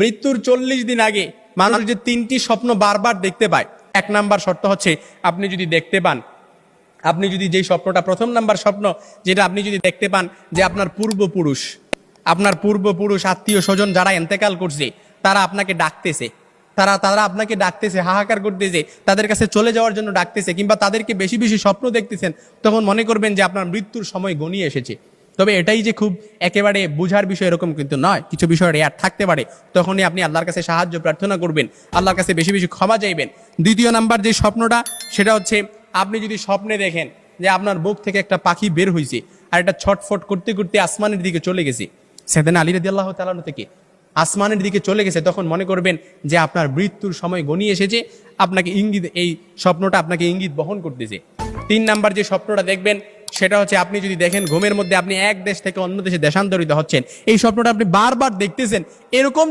মৃত্যুর 40 দিন আগে মানুষ যে 3টি স্বপ্ন বারবার দেখতে পায়, 1 নাম্বার শর্ত হচ্ছে আপনি যদি দেখতে পান, আপনি যদি যেই স্বপ্নটা, প্রথম নাম্বার স্বপ্ন যেটা আপনি যদি দেখতে পান যে আপনার পূর্বপুরুষ আত্মীয় স্বজন যারা ইন্তেকাল করছে তারা আপনাকে ডাকতেছে, তারা আপনাকে ডাকতেছে, হাহাকার করতেছে, তাদের কাছে চলে যাওয়ার জন্য ডাকতেছে, কিংবা তাদেরকে বেশি বেশি স্বপ্ন দেখতেছেন, তখন মনে করবেন যে আপনার মৃত্যুর সময় গনিয়ে এসেছে। তবে এটাই যে খুব একেবারে বোঝার বিষয় এরকম কিন্তু নয়, কিছু বিষয় রেয়ার থাকতে পারে। তখনই আপনি আল্লাহর কাছে সাহায্য প্রার্থনা করবেন, আল্লাহর কাছে বেশি বেশি ক্ষমা চাইবেন। দ্বিতীয় নাম্বার যে স্বপ্নটা, সেটা হচ্ছে আপনি যদি স্বপ্নে দেখেন যে আপনার বুক থেকে একটা পাখি বের হয়েছে আর এটা ছটফট করতে করতে আসমানের দিকে চলে গেছে, সাইয়েদনা আলী রাদিয়াল্লাহু তাআলা থেকে আসমানের দিকে চলে গেছে, তখন মনে করবেন যে আপনার মৃত্যুর সময় গনিয়ে এসেছে, আপনাকে ইঙ্গিত, এই স্বপ্নটা আপনাকে ইঙ্গিত বহন করতেছে। 3 নাম্বার যে স্বপ্নটা দেখবেন সেটা হচ্ছে আপনি যদি দেখেন ঘুমের মধ্যে আপনি এক দেশ থেকে অন্য দেশে দেশান্তরিত হচ্ছেন, এই স্বপ্নটা আপনি বারবার দেখতেছেন, এরকম